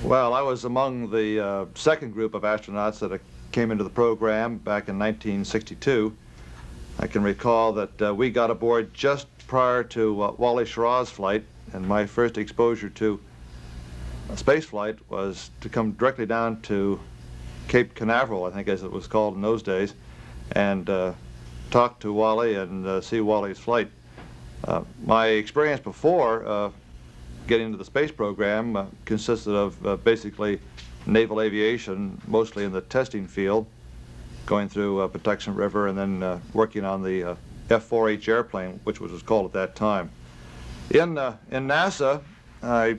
Well, I was among the second group of astronauts that came into the program back in 1962. I can recall that we got aboard just prior to Wally Schirra's flight, and my first exposure to space flight was to come directly down to Cape Canaveral, I think as it was called in those days, and talk to Wally and see Wally's flight. My experience before getting into the space program consisted of basically naval aviation, mostly in the testing field, going through Patuxent River and then working on the F-4H airplane, which was called at that time. In NASA, I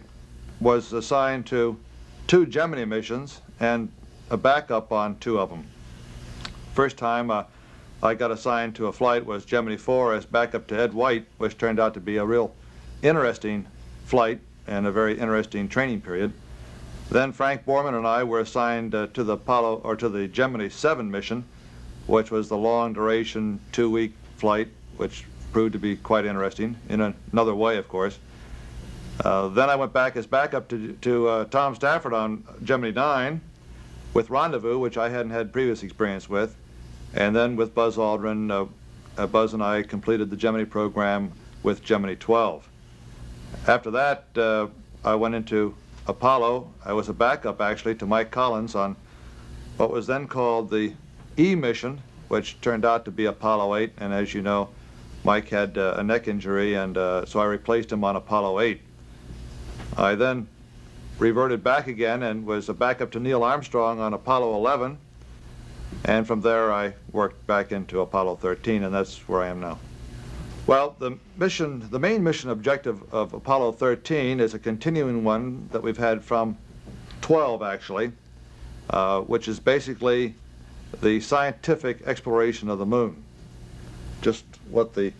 was assigned to 2 Gemini missions and a backup on 2 of them. First time I got assigned to a flight was Gemini 4 as backup to Ed White, which turned out to be a real interesting flight and a very interesting training period. Then Frank Borman and I were assigned to the Gemini 7 mission, which was the long-duration 2-week flight, which proved to be quite interesting in another way, of course. Then I went back as backup to Tom Stafford on Gemini 9 with Rendezvous, which I hadn't had previous experience with, and then with Buzz Aldrin, Buzz and I completed the Gemini program with Gemini 12. After that, I went into Apollo. I was a backup, actually, to Mike Collins on what was then called the E mission, which turned out to be Apollo 8, and as you know, Mike had a neck injury, and so I replaced him on Apollo 8. I then reverted back again and was a backup to Neil Armstrong on Apollo 11, and from there I worked back into Apollo 13, and that's where I am now. Well, the main mission objective of Apollo 13 is a continuing one that we've had from 12, actually, which is basically the scientific exploration of the moon. Just what the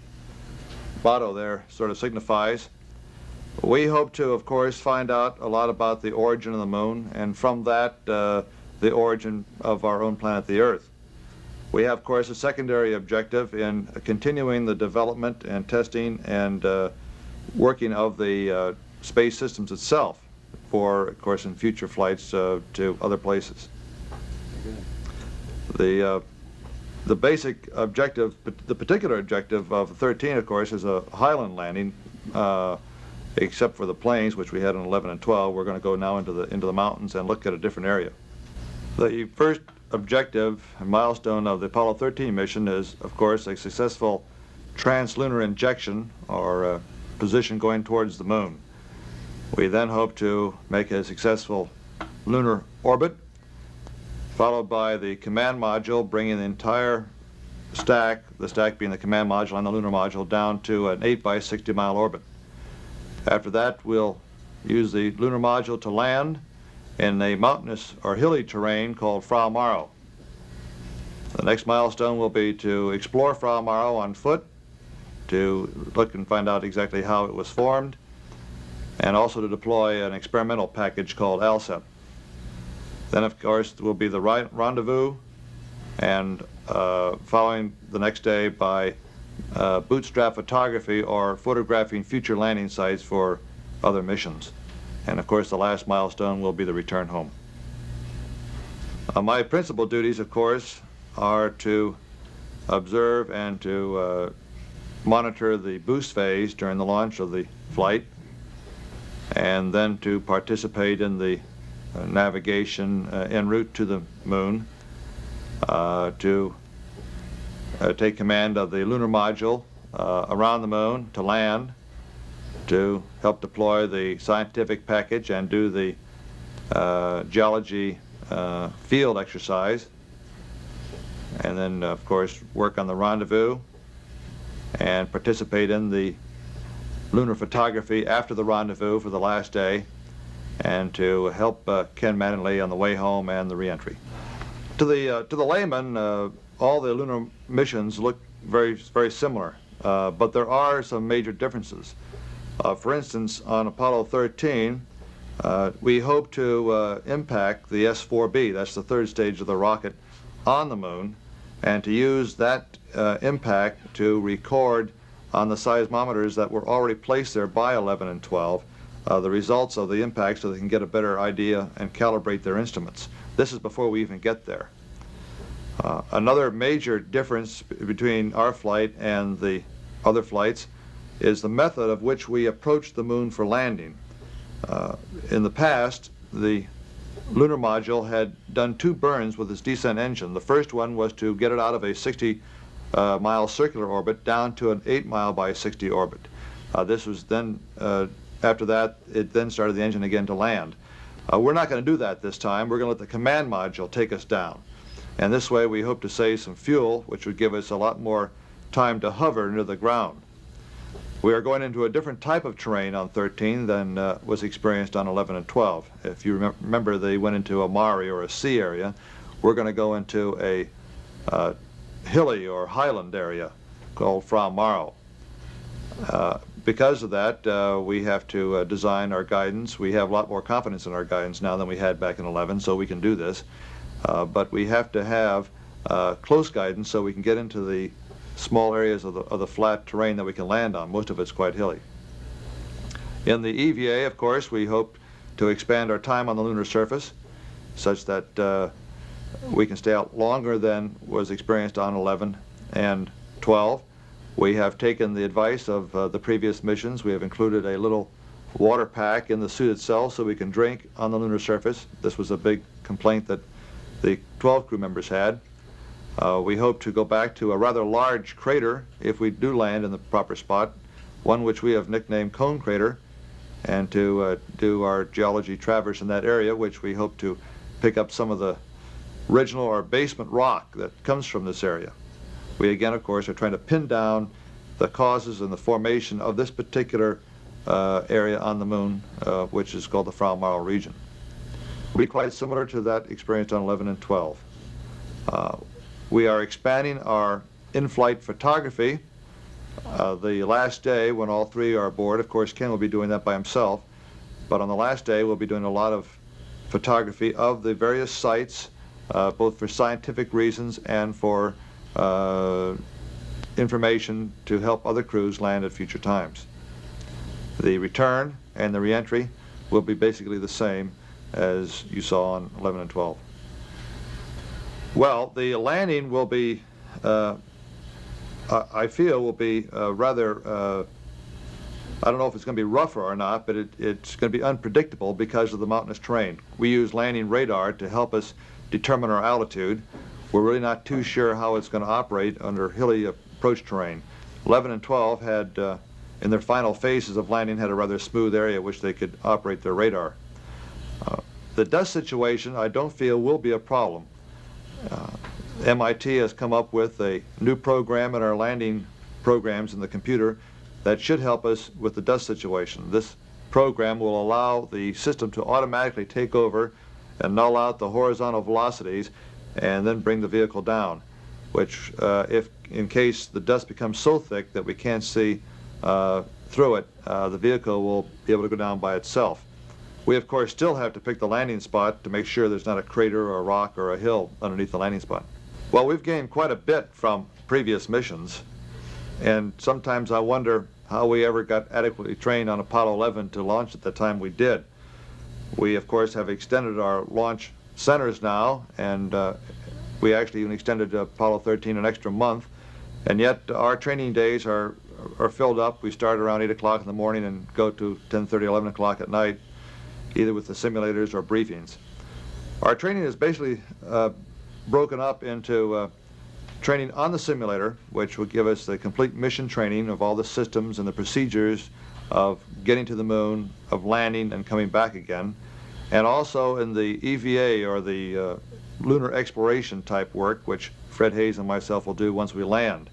motto there sort of signifies. We hope to, of course, find out a lot about the origin of the moon, and from that, the origin of our own planet, the Earth. We have, of course, a secondary objective in continuing the development and testing and working of the space systems itself for, of course, in future flights to other places. The basic objective, the particular objective of 13, of course, is a highland landing, except for the plains, which we had in 11 and 12. We're going to go now into the mountains and look at a different area. The first objective and milestone of the Apollo 13 mission is, of course, a successful translunar injection, or position going towards the moon. We then hope to make a successful lunar orbit, followed by the command module bringing the entire stack, the stack being the command module and the lunar module, down to an 8 by 60 mile orbit. After that, we'll use the lunar module to land in a mountainous or hilly terrain called Frau Maro. The next milestone will be to explore Frau Maro on foot, to look and find out exactly how it was formed, and also to deploy an experimental package called ALSEP. Then, of course, will be the rendezvous, and following the next day by bootstrap photography or photographing future landing sites for other missions. And of course, the last milestone will be the return home. My principal duties, of course, are to observe and to monitor the boost phase during the launch of the flight, and then to participate in the navigation en route to the moon, to take command of the lunar module around the moon, to land, to help deploy the scientific package and do the geology field exercise, and then, of course, work on the rendezvous and participate in the lunar photography after the rendezvous for the last day, and to help Ken Mattingly on the way home and the reentry. To the layman, all the lunar missions look very similar, but there are some major differences. For instance, on Apollo 13, we hope to impact the S-4B, that's the third stage of the rocket, on the moon, and to use that impact to record on the seismometers that were already placed there by 11 and 12 the results of the impact so they can get a better idea and calibrate their instruments. This is before we even get there. Another major difference between our flight and the other flights is the method of which we approach the moon for landing. In the past, the lunar module had done 2 burns with its descent engine. The first one was to get it out of a 60-mile circular orbit down to an 8-mile by 60 orbit. This was then, after that, it then started the engine again to land. We're not going to do that this time. We're going to let the command module take us down. And this way we hope to save some fuel, which would give us a lot more time to hover near the ground. We are going into a different type of terrain on 13 than was experienced on 11 and 12. If you remember, they went into a mare or a sea area. We're going to go into a hilly or highland area called Fra Mauro. Because of that, we have to design our guidance. We have a lot more confidence in our guidance now than we had back in 11, so we can do this. But we have to have close guidance so we can get into the small areas of the flat terrain that we can land on. Most of it's quite hilly. In the EVA, of course, we hope to expand our time on the lunar surface such that we can stay out longer than was experienced on 11 and 12. We have taken the advice of the previous missions. We have included a little water pack in the suit itself so we can drink on the lunar surface. This was a big complaint that the 12 crew members had. We hope to go back to a rather large crater if we do land in the proper spot, one which we have nicknamed Cone Crater, and to do our geology traverse in that area, which we hope to pick up some of the original or basement rock that comes from this area. We again, of course, are trying to pin down the causes and the formation of this particular area on the moon, which is called the Fra Mauro region. It will be quite similar to that experienced on 11 and 12. We are expanding our in-flight photography. The last day, when all 3 are aboard, of course, Ken will be doing that by himself, but on the last day, we'll be doing a lot of photography of the various sites, both for scientific reasons and for information to help other crews land at future times. The return and the re-entry will be basically the same as you saw on 11 and 12. Well, the landing will be, I feel, will be rather, I don't know if it's going to be rougher or not, but it's going to be unpredictable because of the mountainous terrain. We use landing radar to help us determine our altitude. We're really not too sure how it's going to operate under hilly approach terrain. 11 and 12 had, in their final phases of landing, had a rather smooth area which they could operate their radar. The dust situation, I don't feel, will be a problem. MIT has come up with a new program in our landing programs in the computer that should help us with the dust situation. This program will allow the system to automatically take over and null out the horizontal velocities and then bring the vehicle down, which if in case the dust becomes so thick that we can't see through it, the vehicle will be able to go down by itself. We of course still have to pick the landing spot to make sure there's not a crater or a rock or a hill underneath the landing spot. Well, we've gained quite a bit from previous missions, and sometimes I wonder how we ever got adequately trained on Apollo 11 to launch at the time we did. We of course have extended our launch centers now, and we actually even extended Apollo 13 an extra month, and yet our training days are filled up. We start around 8 o'clock in the morning and go to 10:30, 11 o'clock at night, either with the simulators or briefings. Our training is basically broken up into training on the simulator, which will give us the complete mission training of all the systems and the procedures of getting to the moon, of landing and coming back again, and also in the EVA, or the lunar exploration type work, which Fred Hayes and myself will do once we land.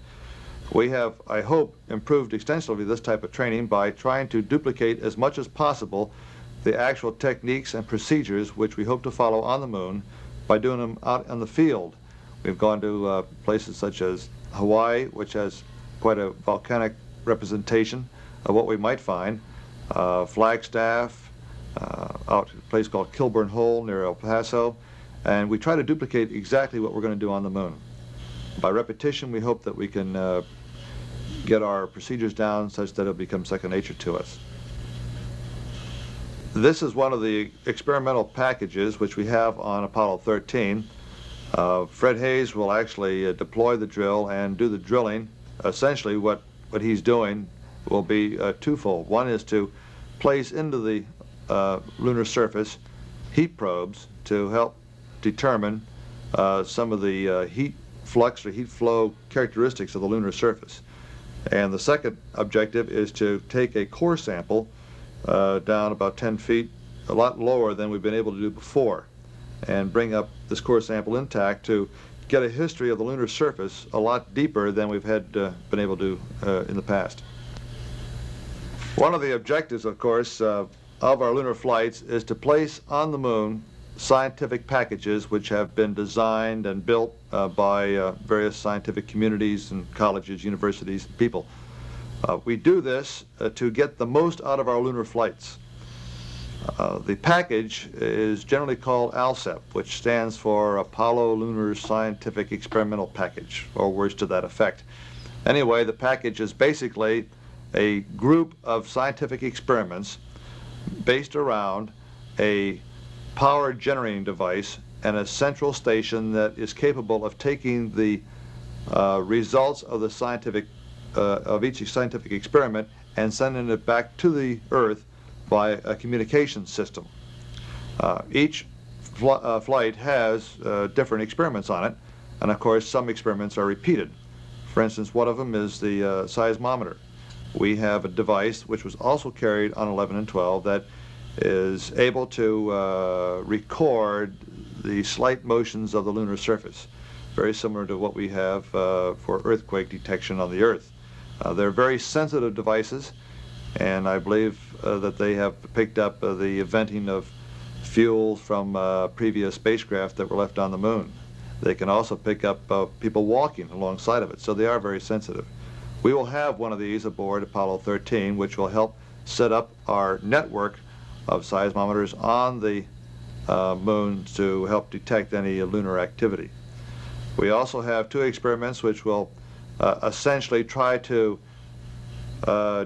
We have, I hope, improved extensively this type of training by trying to duplicate as much as possible the actual techniques and procedures which we hope to follow on the moon by doing them out in the field. We've gone to places such as Hawaii, which has quite a volcanic representation of what we might find, Flagstaff, out at a place called Kilburn Hole near El Paso, and we try to duplicate exactly what we're going to do on the moon. By repetition, we hope that we can get our procedures down such that it'll become second nature to us. This is one of the experimental packages which we have on Apollo 13. Fred Hayes will actually deploy the drill and do the drilling. Essentially what he's doing will be twofold. One is to place into the lunar surface heat probes to help determine some of the heat flux or heat flow characteristics of the lunar surface. And the second objective is to take a core sample down about 10 feet, a lot lower than we've been able to do before, and bring up this core sample intact to get a history of the lunar surface a lot deeper than we've had been able to in the past. One of the objectives, of course, of our lunar flights is to place on the moon scientific packages which have been designed and built by various scientific communities and colleges, universities, and people. We do this to get the most out of our lunar flights. The package is generally called ALSEP, which stands for Apollo Lunar Scientific Experimental Package, or words to that effect. Anyway, the package is basically a group of scientific experiments based around a power generating device and a central station that is capable of taking the results of the of each scientific experiment and sending it back to the Earth by a communication system. Each flight has different experiments on it, and of course some experiments are repeated. For instance, one of them is the seismometer. We have a device which was also carried on 11 and 12 that is able to record the slight motions of the lunar surface, very similar to what we have for earthquake detection on the Earth. They're very sensitive devices, and I believe that they have picked up the venting of fuel from previous spacecraft that were left on the moon. They can also pick up people walking alongside of it, so they are very sensitive. We will have one of these aboard Apollo 13, which will help set up our network of seismometers on the moon to help detect any lunar activity. We also have two experiments which will essentially try to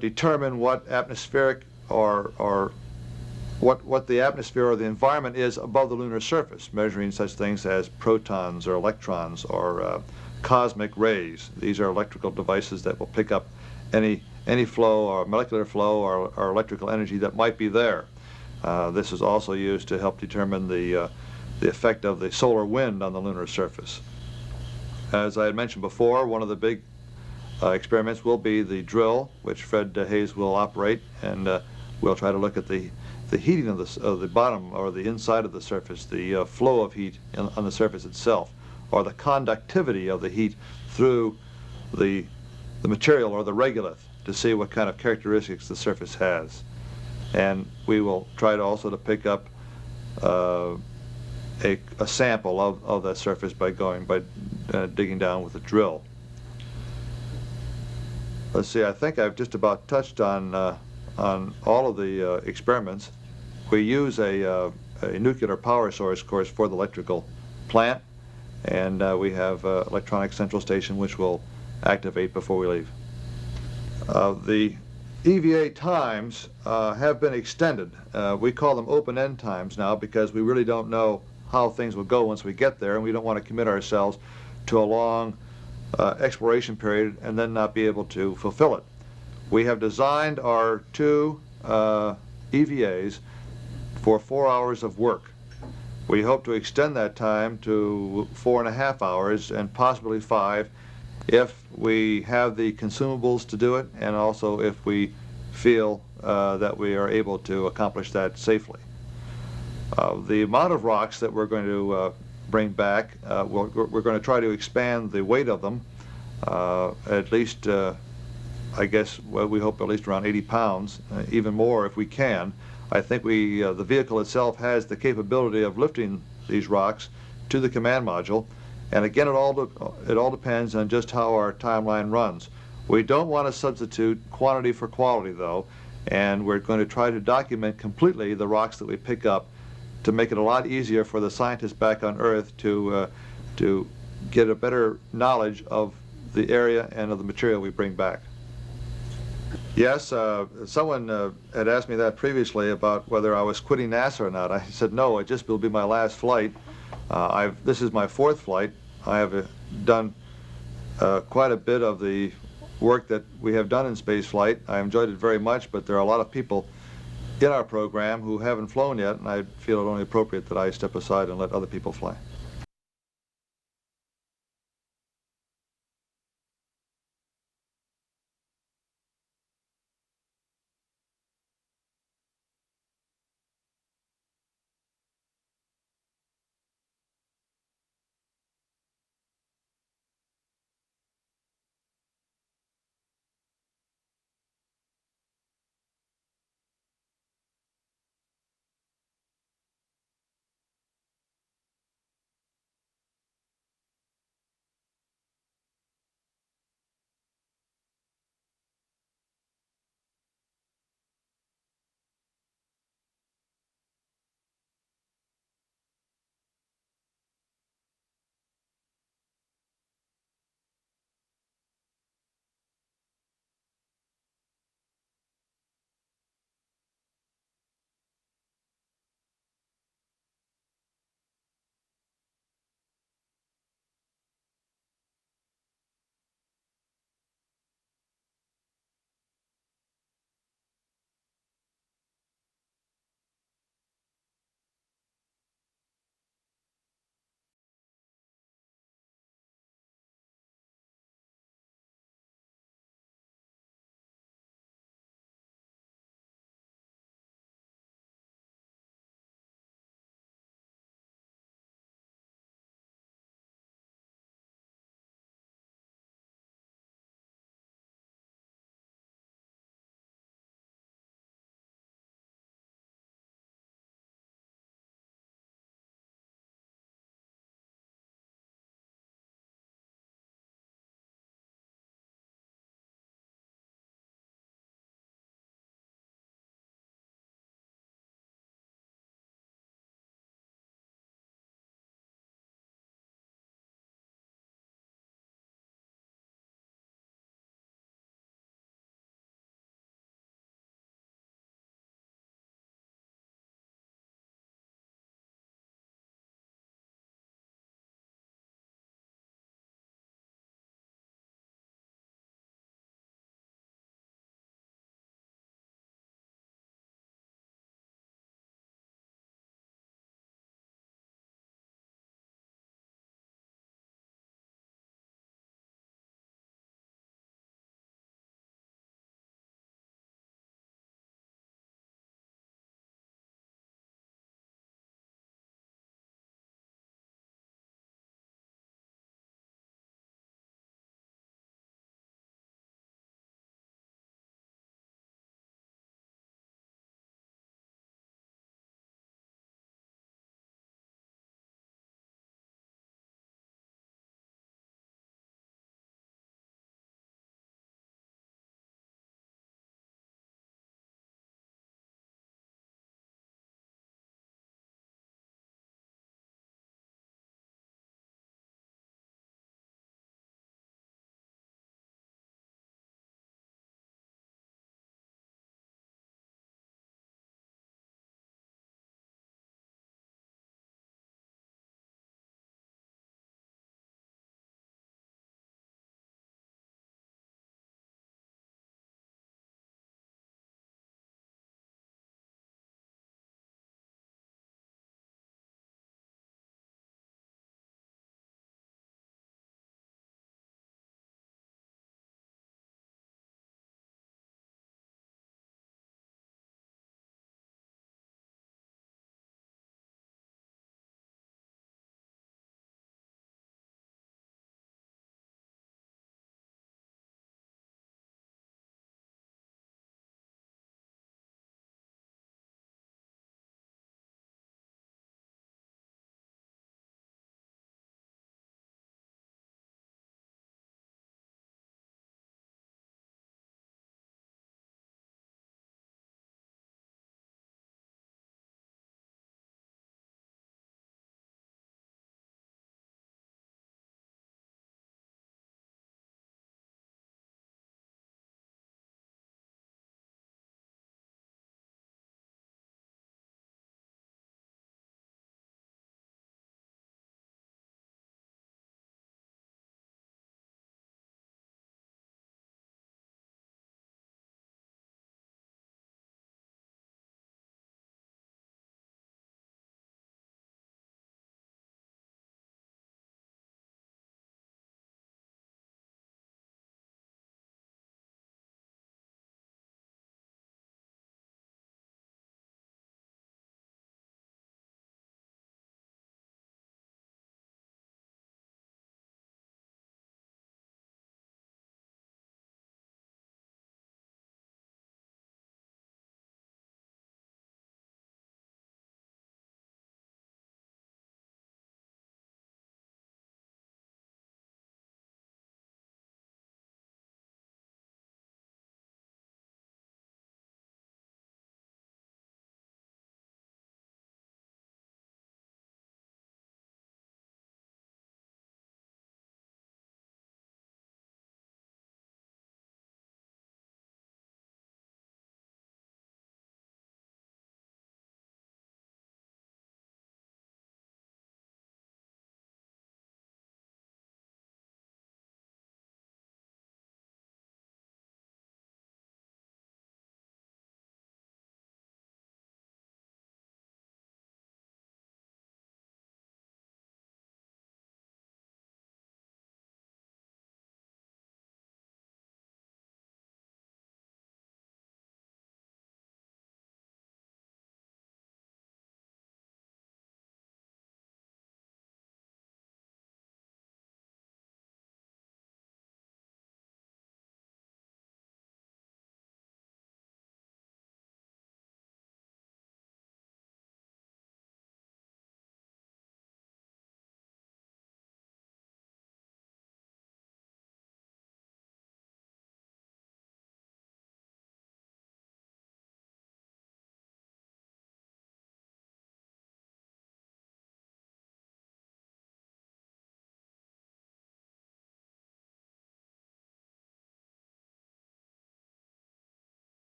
determine what atmospheric or what the atmosphere or the environment is above the lunar surface, measuring such things as protons or electrons or cosmic rays. These are electrical devices that will pick up any flow or molecular flow or electrical energy that might be there. This is also used to help determine the effect of the solar wind on the lunar surface. As I had mentioned before, one of the big experiments will be the drill, which Fred Hayes will operate, and we'll try to look at the heating of the bottom or the inside of the surface, the flow of heat on the surface itself, or the conductivity of the heat through the material or the regolith to see what kind of characteristics the surface has. And we will try to also to pick up a sample of that surface by digging down with a drill. Let's see, I think I've just about touched on all of the experiments. We use a nuclear power source, of course, for the electrical plant, and we have an electronic central station which will activate before we leave. The EVA times have been extended. We call them open-end times now because we really don't know how things will go once we get there, and we don't want to commit ourselves to a long exploration period and then not be able to fulfill it. We have designed our two EVAs for 4 hours of work. We hope to extend that time to 4.5 hours and possibly 5 if we have the consumables to do it, and also if we feel that we are able to accomplish that safely. The amount of rocks that we're going to bring back, we're going to try to expand the weight of them, at least, I guess, well, we hope at least around 80 pounds, even more if we can. I think the vehicle itself has the capability of lifting these rocks to the command module, and again, it all depends on just how our timeline runs. We don't want to substitute quantity for quality, though, and we're going to try to document completely the rocks that we pick up to make it a lot easier for the scientists back on Earth to get a better knowledge of the area and of the material we bring back. Yes, someone had asked me that previously about whether I was quitting NASA or not. I said no, it just will be my last flight. This is my fourth flight. I have done quite a bit of the work that we have done in space flight. I enjoyed it very much, but there are a lot of people in our program who haven't flown yet, and I feel it only appropriate that I step aside and let other people fly.